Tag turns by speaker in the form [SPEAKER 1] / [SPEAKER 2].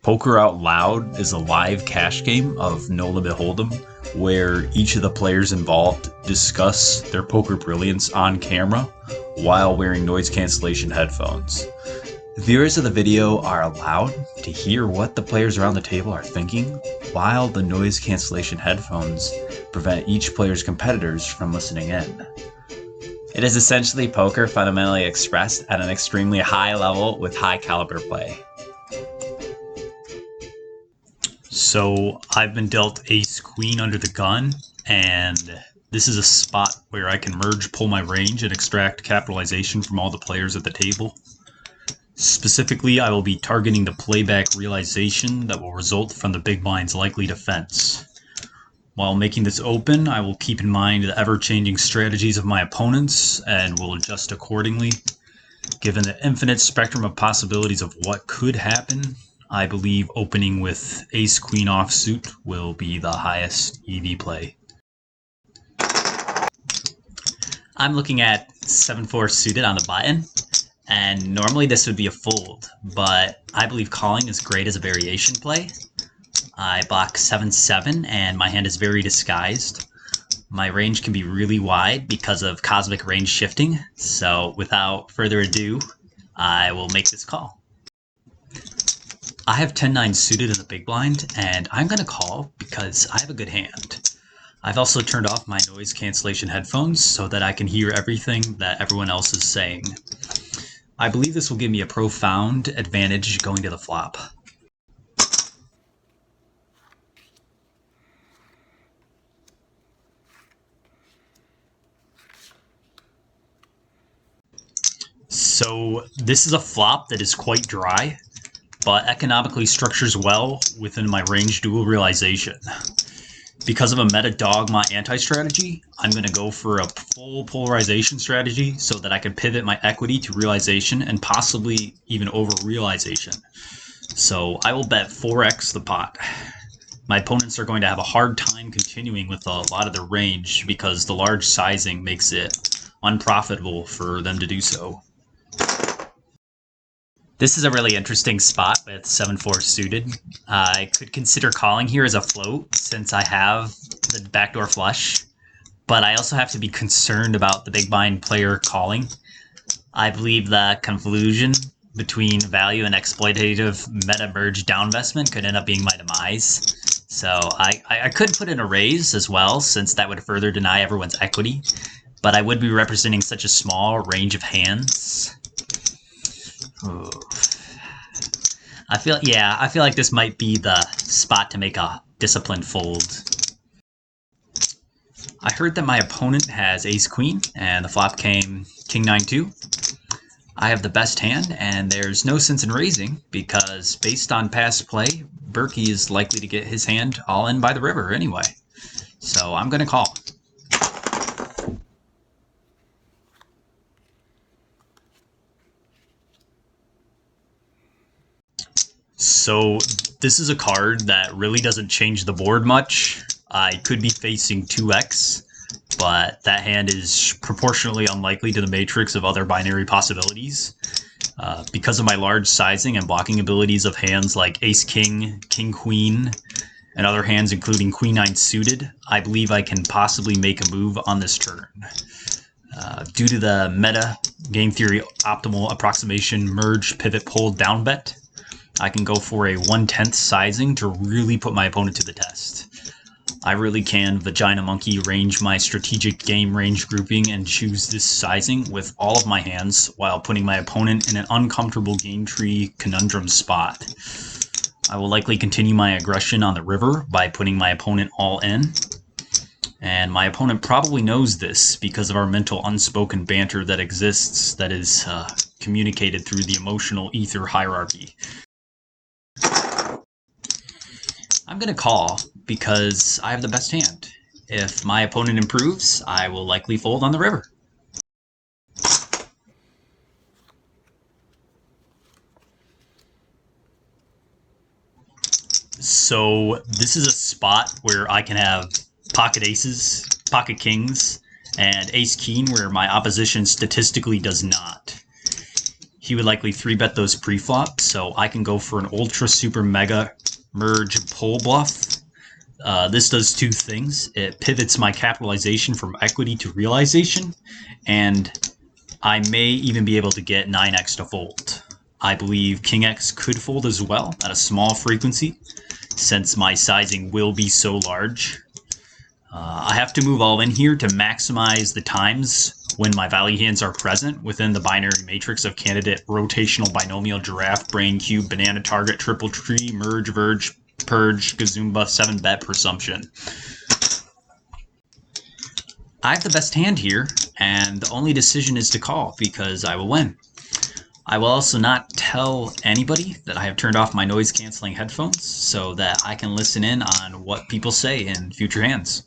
[SPEAKER 1] Poker Out Loud is a live cash game of No Limit Hold'em where each of the players involved discuss their poker brilliance on camera while wearing noise cancellation headphones. Viewers of the video are allowed to hear what the players around the table are thinking, while the noise cancellation headphones prevent each player's competitors from listening in. It is essentially poker fundamentally expressed at an extremely high level with high caliber play. So I've been dealt ace queen under the gun, and this is a spot where I can merge, pull my range, and extract capitalization from all the players at the table. Specifically, I will be targeting the playback realization that will result from the big blind's likely defense. While making this open, I will keep in mind the ever-changing strategies of my opponents and will adjust accordingly. Given the infinite spectrum of possibilities of what could happen, I believe opening with ace-queen offsuit will be the highest EV play. I'm looking at 7-4 suited on the button, and normally this would be a fold, but I believe calling is great as a variation play. I block 7-7, and my hand is very disguised. My range can be really wide because of cosmic range shifting, so without further ado, I will make this call. I have 10-9 suited in the big blind, and I'm going to call because I have a good hand. I've also turned off my noise cancellation headphones so that I can hear everything that everyone else is saying. I believe this will give me a profound advantage going to the flop. So this is a flop that is quite dry, but economically structures well within my range dual realization. Because of a meta dogma anti-strategy, I'm going to go for a full polarization strategy so that I can pivot my equity to realization and possibly even over realization. So I will bet 4x the pot. My opponents are going to have a hard time continuing with a lot of their range because the large sizing makes it unprofitable for them to do so. This is a really interesting spot with 7-4 suited. I could consider calling here as a float since I have the backdoor flush, but I also have to be concerned about the big blind player calling. I believe the convolution between value and exploitative meta merge downvestment could end up being my demise. So I could put in a raise as well, since that would further deny everyone's equity, but I would be representing such a small range of hands. Ooh. I feel like this might be the spot to make a disciplined fold. I heard that my opponent has ace-queen, and the flop came king-9-2. I have the best hand, and there's no sense in raising, because based on past play, Berkey is likely to get his hand all in by the river anyway. So I'm going to call. So this is a card that really doesn't change the board much. I could be facing 2x, but that hand is proportionally unlikely to the matrix of other binary possibilities. Because of my large sizing and blocking abilities of hands like ace-king, king-queen, and other hands including queen-9 suited, I believe I can possibly make a move on this turn. Due to the meta game theory optimal approximation merge pivot pull down bet, I can go for a 1/10 sizing to really put my opponent to the test. I really can Vagina Monkey range my strategic game range grouping and choose this sizing with all of my hands while putting my opponent in an uncomfortable game tree conundrum spot. I will likely continue my aggression on the river by putting my opponent all in. And my opponent probably knows this because of our mental unspoken banter that exists that is communicated through the emotional ether hierarchy. I'm going to call because I have the best hand. If my opponent improves, I will likely fold on the river. So this is a spot where I can have pocket aces, pocket kings, and ace-king where my opposition statistically does not. he would likely 3-bet those pre-flop, so I can go for an Ultra Super Mega Merge Pull Bluff. This does two things. It pivots my capitalization from equity to realization, and I may even be able to get 9x to fold. I believe King X could fold as well at a small frequency, since my sizing will be so large. I have to move all in here to maximize the times when my value hands are present within the binary matrix of candidate rotational binomial giraffe, brain cube, banana target, triple tree, merge, verge, purge, gazumba, 7-bet presumption. I have the best hand here, and the only decision is to call because I will win. I will also not tell anybody that I have turned off my noise canceling headphones so that I can listen in on what people say in future hands.